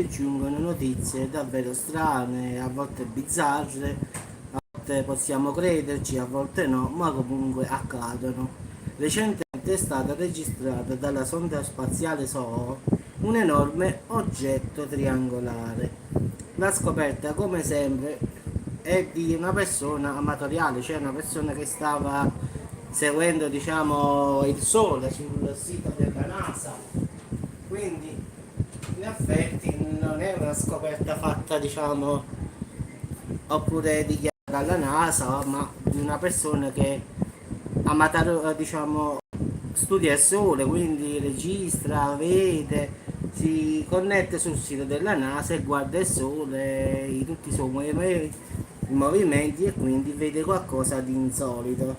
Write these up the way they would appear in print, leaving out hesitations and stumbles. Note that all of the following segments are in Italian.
giungono notizie davvero strane, a volte bizzarre, a volte possiamo crederci, a volte no, ma comunque accadono. Recentemente è stata registrata dalla sonda spaziale SOHO un enorme oggetto triangolare. La scoperta, come sempre, è di una persona amatoriale, cioè una persona che stava seguendo, diciamo, il Sole sul sito della NASA. Quindi, in effetti, non è una scoperta fatta, diciamo, oppure dichiarata dalla NASA, ma di una persona che diciamo, studia il Sole, quindi registra, vede, si connette sul sito della NASA e guarda il Sole, tutti i suoi movimenti e quindi vede qualcosa di insolito.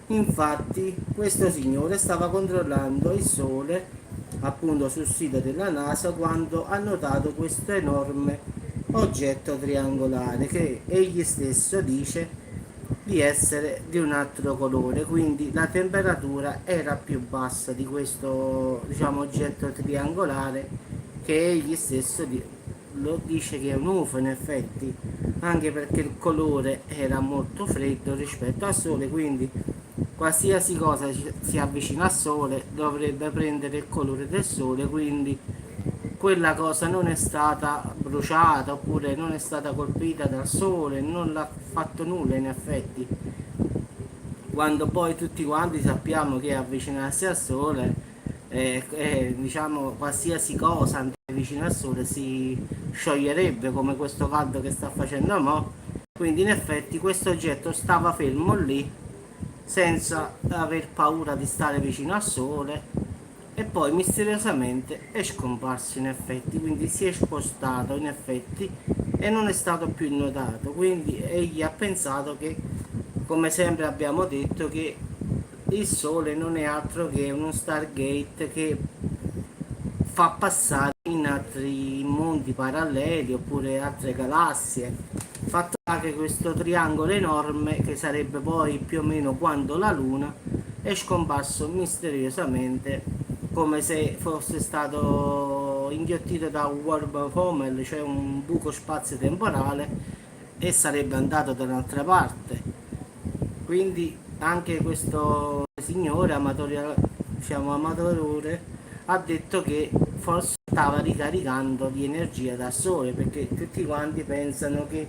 Infatti, questo signore stava controllando il Sole appunto sul sito della NASA quando ha notato questo enorme oggetto triangolare che egli stesso dice di essere di un altro colore, quindi la temperatura era più bassa di questo, diciamo, oggetto triangolare che egli stesso lo dice che è un UFO in effetti, anche perché il colore era molto freddo rispetto al Sole, quindi qualsiasi cosa si avvicina al Sole dovrebbe prendere il colore del Sole, quindi quella cosa non è stata bruciata oppure non è stata colpita dal Sole, non l'ha fatto nulla in effetti. Quando poi tutti quanti sappiamo che avvicinarsi al Sole, diciamo, qualsiasi cosa andare vicino al Sole si scioglierebbe come questo caldo che sta facendo mo'. Quindi in effetti questo oggetto stava fermo lì senza aver paura di stare vicino al Sole e poi misteriosamente è scomparso in effetti, quindi si è spostato in effetti e non è stato più notato, quindi egli ha pensato che, come sempre abbiamo detto, che il Sole non è altro che uno Stargate che fa passare in altri mondi paralleli oppure altre galassie. Fatto che questo triangolo enorme, che sarebbe poi più o meno quanto la Luna, è scomparso misteriosamente come se fosse stato inghiottito da un wormhole, cioè un buco spazio-temporale, e sarebbe andato da un'altra parte. Quindi anche questo signore amatore, diciamo amatore, ha detto che forse stava ricaricando di energia da sole, perché tutti quanti pensano che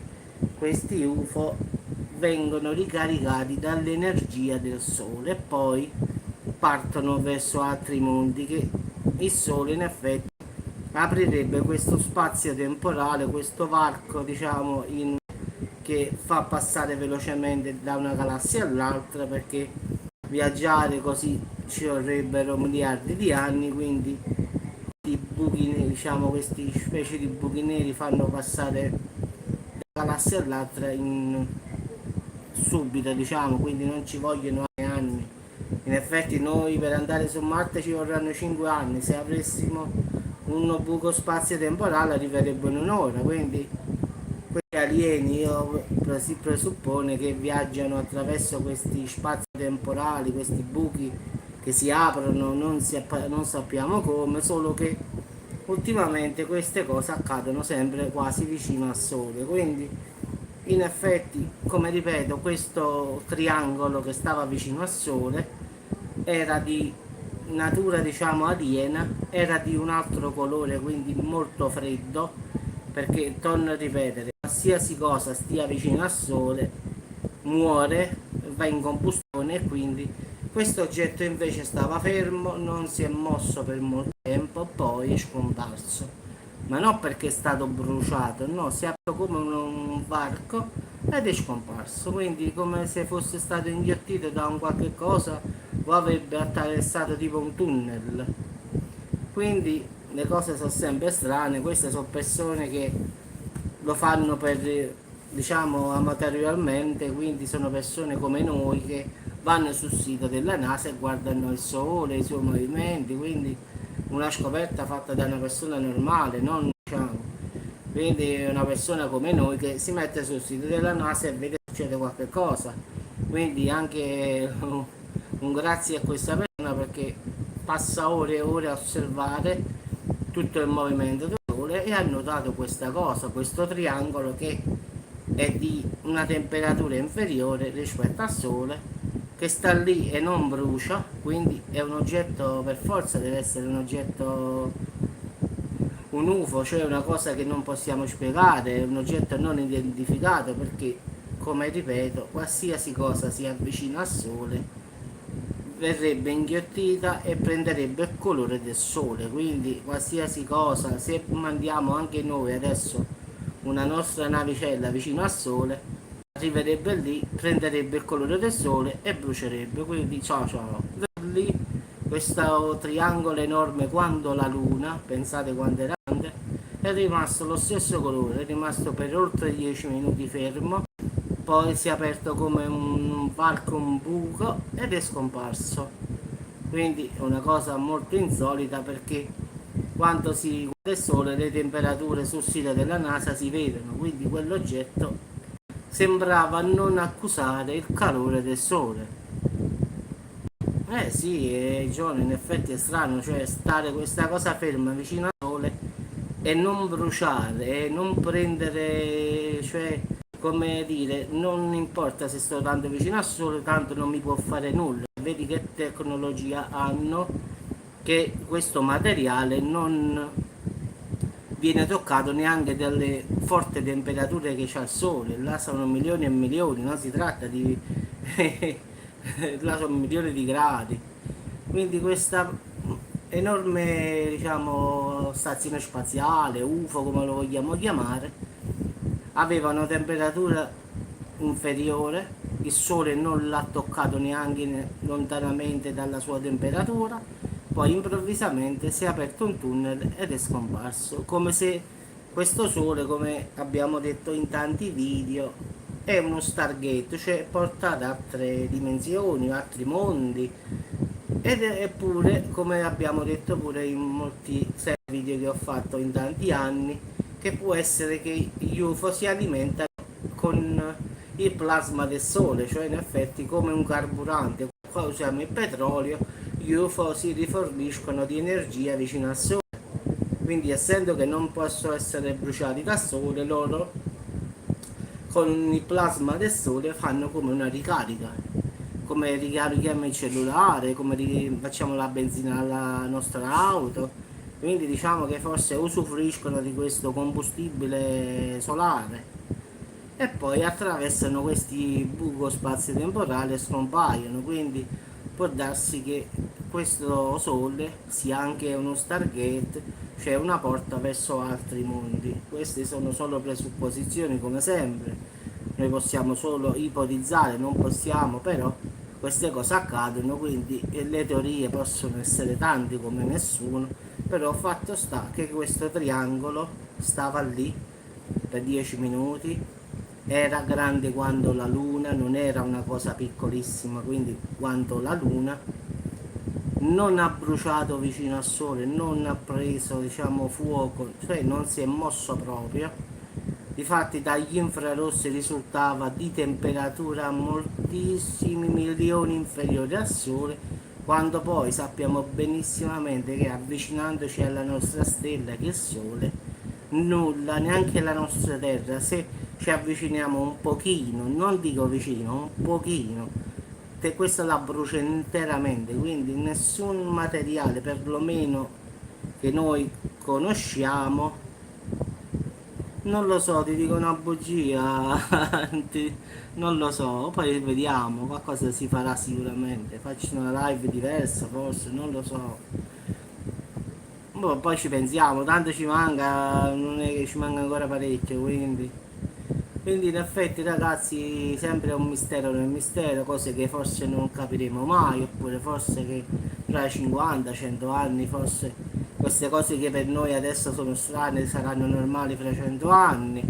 questi UFO vengono ricaricati dall'energia del sole e poi partono verso altri mondi, che il sole in effetti aprirebbe questo spazio temporale, questo varco, diciamo, che fa passare velocemente da una galassia all'altra, perché viaggiare così ci vorrebbero miliardi di anni, quindi i buchi neri, diciamo, queste specie di buchi neri fanno passare da una galassia all'altra in subito, diciamo, quindi non ci vogliono anni. In effetti noi per andare su Marte ci vorranno 5 anni, se avessimo un buco spazio temporale arriverebbe in un'ora, quindi quegli alieni, si presuppone che viaggiano attraverso questi spazi temporali, questi buchi che si aprono, non sappiamo come, solo che ultimamente queste cose accadono sempre quasi vicino al Sole, quindi in effetti, come ripeto, questo triangolo che stava vicino al Sole era di natura, diciamo, aliena, era di un altro colore, quindi molto freddo, perché torno a ripetere, qualsiasi cosa stia vicino al Sole muore, va in combustione, e quindi questo oggetto invece stava fermo, non si è mosso per molto tempo, poi è scomparso. Ma non perché è stato bruciato, no, si è aperto come un varco ed è scomparso, quindi come se fosse stato inghiottito da un qualche cosa o avrebbe attraversato tipo un tunnel. Quindi le cose sono sempre strane, queste sono persone che lo fanno per, diciamo, amatorialmente, quindi sono persone come noi che vanno sul sito della NASA e guardano il sole, i suoi movimenti, quindi una scoperta fatta da una persona normale, non, diciamo, quindi una persona come noi che si mette sul sito della NASA e vede che succede qualche cosa. Quindi anche un grazie a questa persona, perché passa ore e ore a osservare tutto il movimento del sole Sole e ha notato questa cosa, questo triangolo che è di una temperatura inferiore rispetto al Sole, che sta lì e non brucia, quindi è un oggetto, per forza deve essere un oggetto, un UFO, cioè una cosa che non possiamo spiegare, un oggetto non identificato, perché, come ripeto, qualsiasi cosa si avvicina al Sole verrebbe inghiottita e prenderebbe il colore del Sole. Quindi qualsiasi cosa, se mandiamo anche noi adesso una nostra navicella vicino al Sole, arriverebbe lì, prenderebbe il colore del Sole e brucierebbe. Quindi ciao ciao. Lì questo triangolo enorme, quando la Luna, pensate quando era grande, è rimasto lo stesso colore, è rimasto per oltre 10 minuti fermo, poi si è aperto come un varco, un buco, ed è scomparso. Quindi è una cosa molto insolita, perché quando si guarda il Sole le temperature sul sito della NASA si vedono, quindi quell'oggetto sembrava non accusare il calore del Sole. Eh sì, Giorgio, in effetti è strano, cioè stare questa cosa ferma vicino al Sole e non bruciare, e non prendere, cioè, come dire, non importa se sto tanto vicino al Sole, tanto non mi può fare nulla. Vedi che tecnologia hanno, che questo materiale non viene toccato neanche dalle forti temperature che c'ha il Sole. Là sono milioni e milioni, non si tratta di là sono milioni di gradi. Quindi questa enorme, diciamo, stazione spaziale, UFO come lo vogliamo chiamare, aveva una temperatura inferiore, il Sole non l'ha toccato neanche lontanamente dalla sua temperatura, poi improvvisamente si è aperto un tunnel ed è scomparso, come se questo Sole, come abbiamo detto in tanti video, è uno Stargate, cioè porta ad altre dimensioni, altri mondi, ed è pure, come abbiamo detto pure in molti video che ho fatto in tanti anni, che può essere che gli UFO si alimentano con il plasma del Sole, cioè in effetti come un carburante. Qua usiamo il petrolio, gli UFO si riforniscono di energia vicino al Sole, quindi essendo che non possono essere bruciati dal Sole, loro con il plasma del Sole fanno come una ricarica, come ricarichiamo il cellulare, come facciamo la benzina alla nostra auto. Quindi diciamo che forse usufruiscono di questo combustibile solare e poi attraversano questi buco spazio-temporali e scompaiono. Quindi può darsi che questo Sole sia anche uno Stargate, cioè una porta verso altri mondi. Queste sono solo presupposizioni, come sempre, noi possiamo solo ipotizzare, non possiamo, però queste cose accadono, quindi le teorie possono essere tante come nessuno, però fatto sta che questo triangolo stava lì per 10 minuti, era grande quando la Luna, non era una cosa piccolissima, quindi quando la Luna non ha bruciato vicino al Sole, non ha preso, diciamo, fuoco, cioè non si è mosso proprio. Difatti dagli infrarossi risultava di temperatura moltissimi milioni inferiore al Sole, quando poi sappiamo benissimamente che avvicinandoci alla nostra stella, che è il Sole, nulla, neanche la nostra Terra, se ci avviciniamo un pochino, non dico vicino, un pochino, questa la brucia interamente, quindi nessun materiale, perlomeno che noi conosciamo, non lo so, ti dico una bugia, non lo so, poi vediamo, qualcosa si farà sicuramente, faccio una live diversa forse, non lo so. Boh, poi ci pensiamo, tanto ci manca, non è che ci manca ancora parecchio, quindi in effetti ragazzi sempre un mistero nel mistero, cose che forse non capiremo mai, oppure forse che tra 50, 100 anni forse queste cose che per noi adesso sono strane saranno normali fra 100 anni,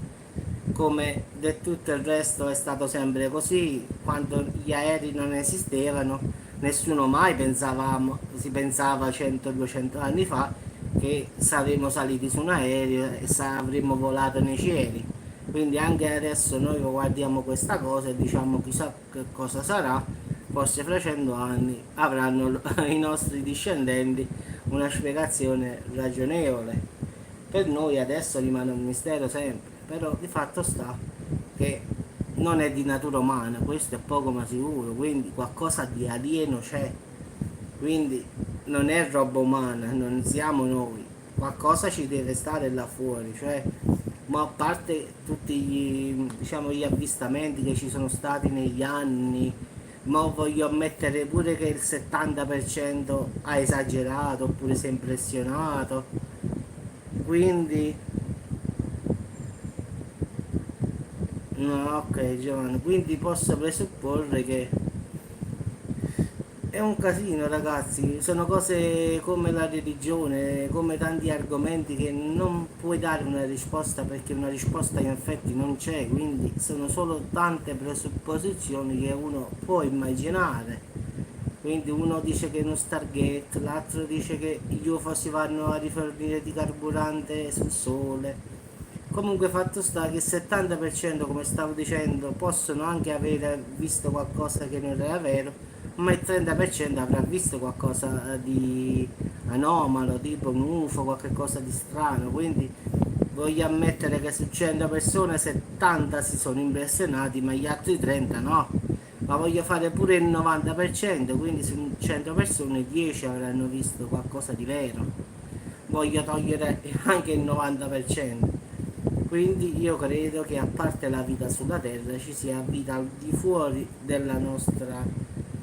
come del tutto il resto è stato sempre così. Quando gli aerei non esistevano nessuno mai si pensava 100-200 anni fa che saremmo saliti su un aereo e avremmo volato nei cieli. Quindi anche adesso noi guardiamo questa cosa e diciamo chissà che cosa sarà, forse fra 100 anni avranno i nostri discendenti una spiegazione ragionevole. Per noi adesso rimane un mistero sempre, però di fatto sta che non è di natura umana, questo è poco ma sicuro, quindi qualcosa di alieno c'è, quindi non è roba umana, non siamo noi, qualcosa ci deve stare là fuori, cioè, ma a parte tutti diciamo, gli avvistamenti che ci sono stati negli anni, ma voglio ammettere pure che il 70% ha esagerato oppure si è impressionato, quindi no, ok Giovanni, quindi posso presupporre che è un casino ragazzi, sono cose come la religione, come tanti argomenti che non puoi dare una risposta perché una risposta in effetti non c'è, quindi sono solo tante presupposizioni che uno può immaginare. Quindi uno dice che è uno Stargate, l'altro dice che gli UFO si vanno a rifornire di carburante sul sole. Comunque fatto sta che il 70% come stavo dicendo possono anche aver visto qualcosa che non era vero, ma il 30% avrà visto qualcosa di anomalo, tipo un UFO, qualche cosa di strano, quindi voglio ammettere che su 100 persone 70 si sono impressionati, ma gli altri 30 no. Ma voglio fare pure il 90%, quindi su 100 persone 10 avranno visto qualcosa di vero. Voglio togliere anche il 90%. Quindi io credo che a parte la vita sulla Terra ci sia vita al di fuori della nostra,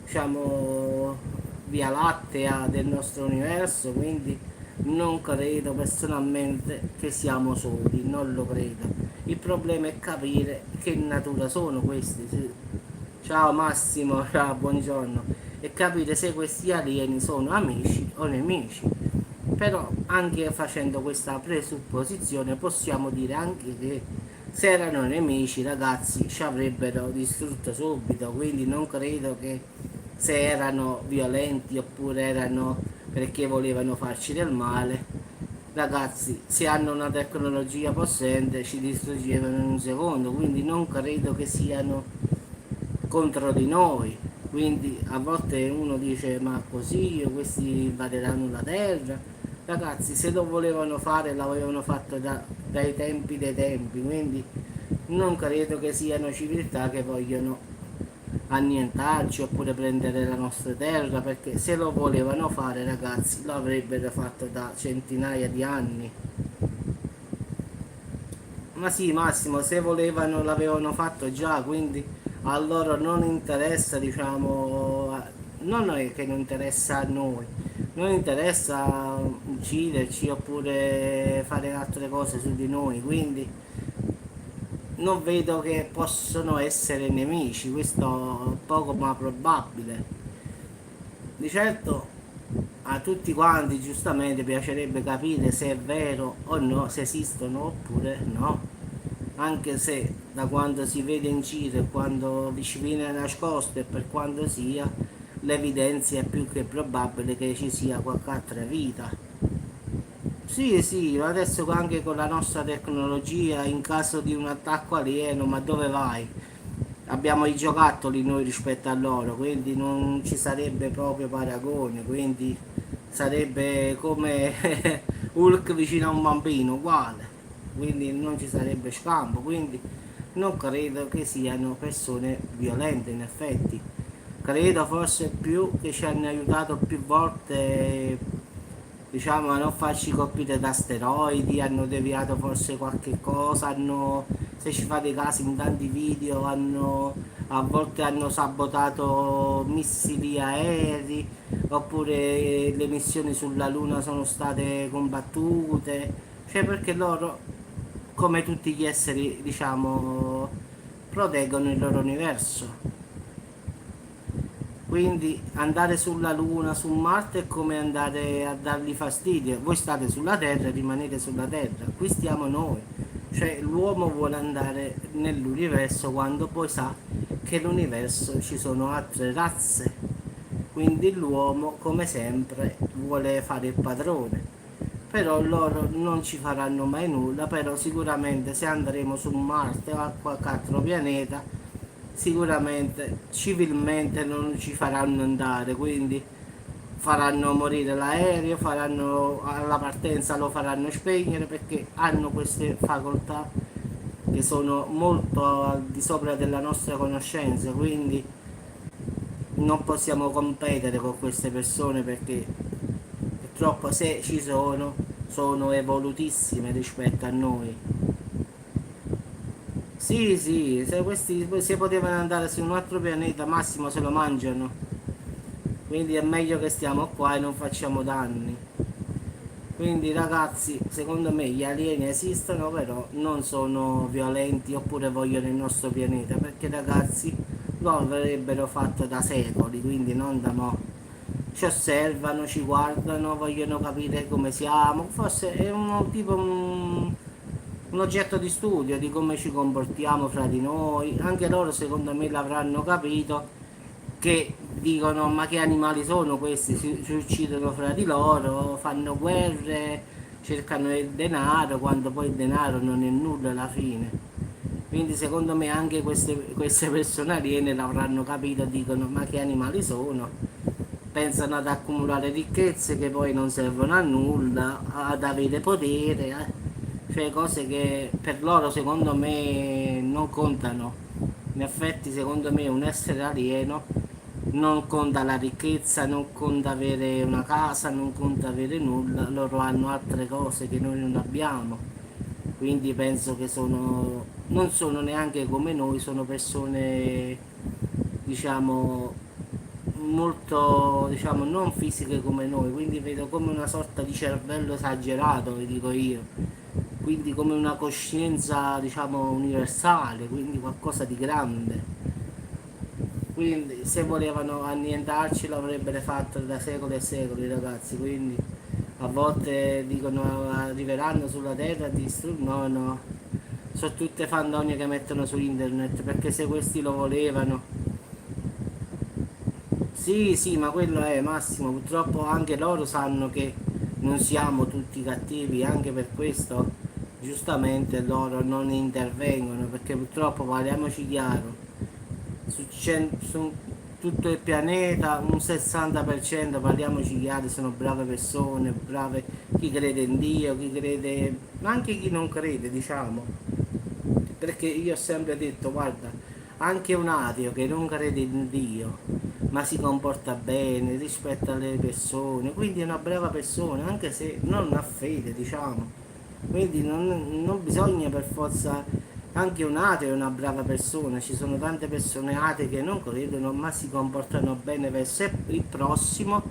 diciamo, via lattea, del nostro universo, quindi non credo personalmente che siamo soli, non lo credo. Il problema è capire che natura sono questi. Ciao Massimo, ciao, buongiorno. E capire se questi alieni sono amici o nemici. Però anche facendo questa presupposizione possiamo dire anche che se erano nemici ragazzi ci avrebbero distrutto subito, quindi non credo che se erano violenti oppure erano perché volevano farci del male, ragazzi se hanno una tecnologia possente ci distruggevano in un secondo, quindi non credo che siano contro di noi. Quindi a volte uno dice ma così questi invaderanno la terra. Ragazzi, se lo volevano fare l'avevano fatto dai tempi dei tempi, quindi non credo che siano civiltà che vogliono annientarci oppure prendere la nostra terra, perché se lo volevano fare ragazzi lo avrebbero fatto da centinaia di anni. Ma sì, Massimo, se volevano l'avevano fatto già, quindi a loro non interessa, diciamo, non è che non interessa a noi, non interessa ucciderci oppure fare altre cose su di noi, quindi non vedo che possono essere nemici, questo è poco ma probabile. Di certo a tutti quanti giustamente piacerebbe capire se è vero o no, se esistono oppure no, anche se da quando si vede in giro e quando ci viene nascosto e per quanto sia, l'evidenza è più che probabile che ci sia qualche altra vita. Sì, sì, ma adesso anche con la nostra tecnologia, in caso di un attacco alieno, ma dove vai? Abbiamo i giocattoli noi rispetto a loro, quindi non ci sarebbe proprio paragone, quindi sarebbe come Hulk vicino a un bambino, uguale, quindi non ci sarebbe scampo, quindi non credo che siano persone violente in effetti. Credo forse più che ci hanno aiutato più volte, diciamo, a non farci colpire da asteroidi, hanno deviato forse qualche cosa, hanno, se ci fate caso in tanti video, a volte hanno sabotato missili aerei, oppure le missioni sulla Luna sono state combattute, cioè perché loro, come tutti gli esseri, diciamo, proteggono il loro universo. Quindi andare sulla Luna, su Marte è come andare a dargli fastidio. Voi state sulla Terra e rimanete sulla Terra. Qui stiamo noi. Cioè l'uomo vuole andare nell'universo quando poi sa che nell'universo ci sono altre razze. Quindi l'uomo, come sempre, vuole fare il padrone. Però loro non ci faranno mai nulla, però sicuramente se andremo su Marte o a qualche altro pianeta sicuramente civilmente non ci faranno andare, quindi faranno morire l'aereo, faranno alla partenza lo faranno spegnere perché hanno queste facoltà che sono molto al di sopra della nostra conoscenza, quindi non possiamo competere con queste persone perché purtroppo se ci sono evolutissime rispetto a noi. Sì, sì, se questi se potevano andare su un altro pianeta, massimo se lo mangiano. Quindi è meglio che stiamo qua e non facciamo danni. Quindi ragazzi, secondo me gli alieni esistono, però non sono violenti oppure vogliono il nostro pianeta, perché ragazzi lo avrebbero fatto da secoli, quindi non da mo'. Ci osservano, ci guardano, vogliono capire come siamo, forse è un oggetto di studio di come ci comportiamo fra di noi, anche loro secondo me l'avranno capito che dicono ma che animali sono questi, si uccidono fra di loro, fanno guerre, cercano il denaro quando poi il denaro non è nulla alla fine. Quindi secondo me anche queste persone aliene l'avranno capito e dicono ma che animali sono, pensano ad accumulare ricchezze che poi non servono a nulla, ad avere potere, cioè cose che per loro secondo me non contano. In effetti secondo me un essere alieno non conta la ricchezza, non conta avere una casa, non conta avere nulla, loro hanno altre cose che noi non abbiamo. Quindi penso che non sono neanche come noi, sono persone diciamo molto diciamo non fisiche come noi, quindi vedo come una sorta di cervello esagerato, vi dico io, quindi come una coscienza diciamo universale, quindi qualcosa di grande. Quindi se volevano annientarci l'avrebbero fatto da secoli e secoli ragazzi, quindi a volte dicono arriveranno sulla terra e distruggono, no, no, sono tutte fandonie che mettono su internet perché se questi lo volevano. Sì, sì, ma quello è Massimo, purtroppo anche loro sanno che non siamo tutti cattivi, anche per questo giustamente loro non intervengono, perché purtroppo parliamoci chiaro, su tutto il pianeta un 60% parliamoci chiaro sono brave persone, brave chi crede in Dio, chi crede, ma anche chi non crede, diciamo, perché io ho sempre detto, guarda, anche un ateo che non crede in Dio, ma si comporta bene, rispetta le persone, quindi è una brava persona, anche se non ha fede, diciamo. Quindi non bisogna per forza, anche un ateo è una brava persona, ci sono tante persone atee che non credono, ma si comportano bene verso il prossimo,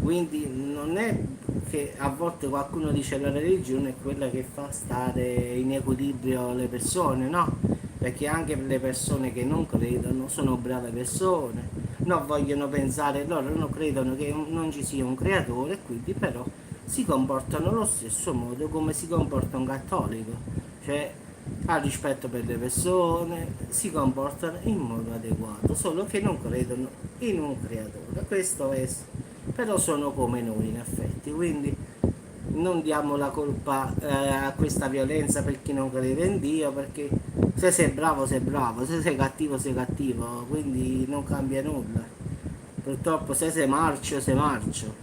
quindi non è che a volte qualcuno dice la religione è quella che fa stare in equilibrio le persone, no? Perché anche le persone che non credono sono brave persone, non vogliono pensare, loro non credono che non ci sia un creatore, quindi però si comportano allo stesso modo come si comporta un cattolico, cioè ha rispetto per le persone, si comportano in modo adeguato, solo che non credono in un creatore, questo è, però sono come noi in effetti, quindi non diamo la colpa a questa violenza per chi non crede in Dio, perché se sei bravo, se sei cattivo, quindi non cambia nulla. Purtroppo se sei marcio, sei marcio.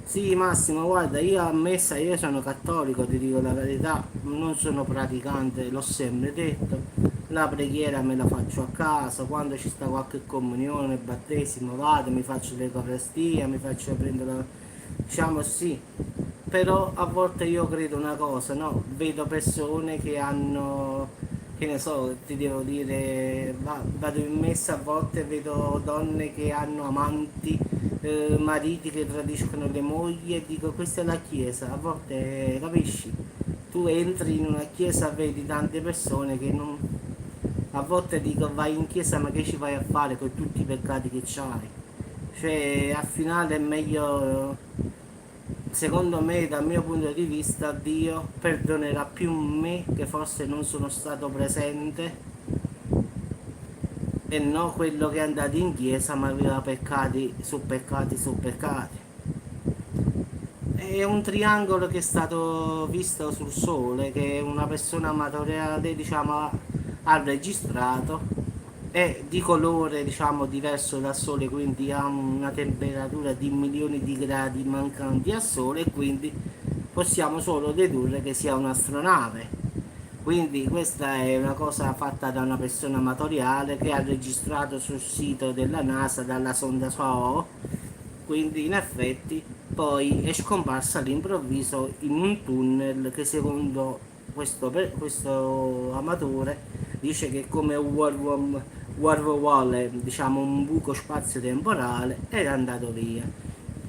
Sì, Massimo, guarda, io a messa, io sono cattolico, ti dico la verità, non sono praticante, l'ho sempre detto. La preghiera me la faccio a casa, quando ci sta qualche comunione, battesimo, vado, mi faccio l'Eucaristia, mi faccio prendere la... diciamo sì, però a volte io credo una cosa, no? Vedo persone che hanno, che ne so, ti devo dire, vado in messa a volte vedo donne che hanno amanti, mariti che tradiscono le mogli e dico questa è la chiesa, a volte capisci? Tu entri in una chiesa vedi tante persone che non... A volte dico vai in chiesa ma che ci vai a fare con tutti i peccati che c'hai? Cioè al finale è meglio, secondo me, dal mio punto di vista, Dio perdonerà più me che forse non sono stato presente e non quello che è andato in chiesa ma aveva peccati su peccati su peccati. È un triangolo che è stato visto sul sole, che una persona amatoriale diciamo ha registrato è di colore diciamo diverso dal Sole, quindi ha una temperatura di milioni di gradi mancanti al Sole e quindi possiamo solo dedurre che sia un'astronave. Quindi questa è una cosa fatta da una persona amatoriale che ha registrato sul sito della NASA dalla sonda SOHO, quindi in effetti poi è scomparsa all'improvviso in un tunnel che secondo questo amatore dice che è come un wormhole, diciamo un buco spazio-temporale, ed è andato via.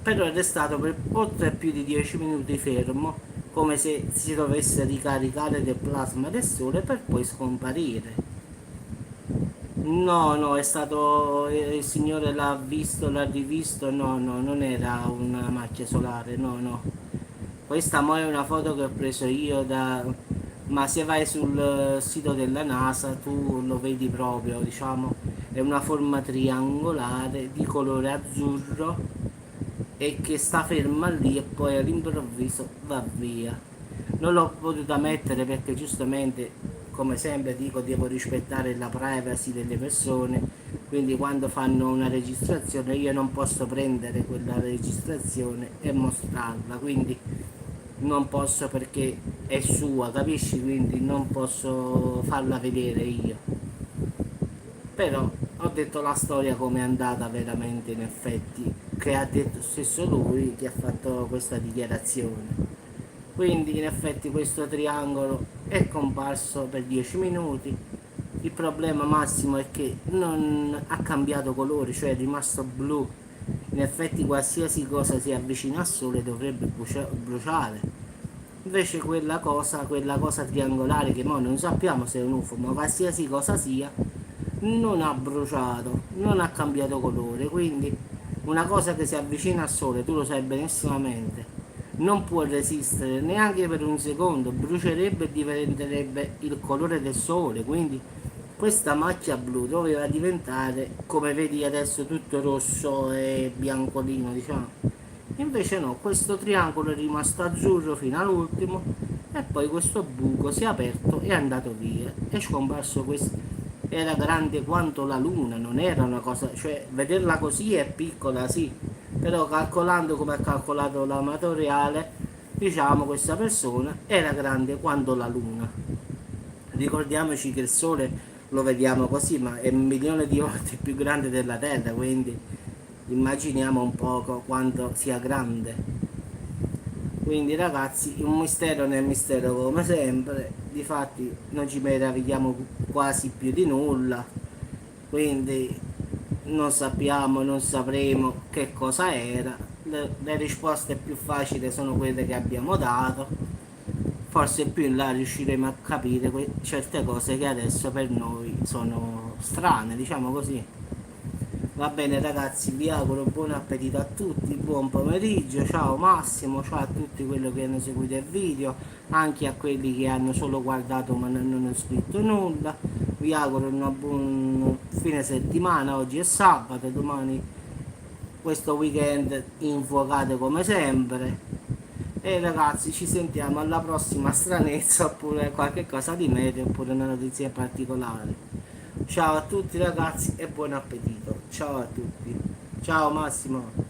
Però è restato per oltre più di 10 minuti fermo, come se si dovesse ricaricare del plasma del sole per poi scomparire. No, no, è stato il signore l'ha visto, l'ha rivisto, no, no, non era una macchia solare, no, no. Questa mo è una foto che ho preso io da... Ma se vai sul sito della NASA tu lo vedi proprio, diciamo, è una forma triangolare di colore azzurro e che sta ferma lì e poi all'improvviso va via. Non l'ho potuta mettere perché giustamente, come sempre dico, devo rispettare la privacy delle persone, quindi quando fanno una registrazione io non posso prendere quella registrazione e mostrarla, quindi non posso perché è sua, capisci? Quindi non posso farla vedere io. Però ho detto la storia come è andata veramente in effetti, che ha detto stesso lui che ha fatto questa dichiarazione. Quindi in effetti questo triangolo è comparso per 10 minuti. Il problema massimo è che non ha cambiato colore, cioè è rimasto blu. In effetti qualsiasi cosa si avvicina al sole dovrebbe bruciare. Invece quella cosa triangolare che mo non sappiamo se è un UFO, ma qualsiasi cosa sia, non ha bruciato, non ha cambiato colore, quindi una cosa che si avvicina al sole, tu lo sai benissimamente, non può resistere neanche per un secondo, brucierebbe e diventerebbe il colore del sole, quindi questa macchia blu doveva diventare, come vedi adesso, tutto rosso e biancolino, diciamo. Invece no, questo triangolo è rimasto azzurro fino all'ultimo e poi questo buco si è aperto e è andato via. È scomparso questo. Era grande quanto la luna, non era una cosa, cioè vederla così è piccola, sì, però calcolando come ha calcolato l'amatoriale, diciamo questa persona era grande quanto la luna. Ricordiamoci che il Sole lo vediamo così, ma è un milione di volte più grande della Terra, quindi immaginiamo un poco quanto sia grande. Quindi ragazzi, un mistero nel mistero come sempre, difatti non ci meravigliamo quasi più di nulla, quindi non sappiamo, non sapremo che cosa era. Le risposte più facili sono quelle che abbiamo dato, forse più in là riusciremo a capire certe cose che adesso per noi sono strane, diciamo così. Va bene ragazzi, vi auguro buon appetito a tutti, buon pomeriggio, ciao Massimo, ciao a tutti quelli che hanno seguito il video, anche a quelli che hanno solo guardato ma non hanno scritto nulla. Vi auguro una buona fine settimana, oggi è sabato, domani questo weekend infuocato come sempre. E ragazzi, ci sentiamo alla prossima stranezza oppure qualche cosa di meglio oppure una notizia particolare. Ciao a tutti ragazzi e buon appetito. Ciao a tutti. Ciao Massimo.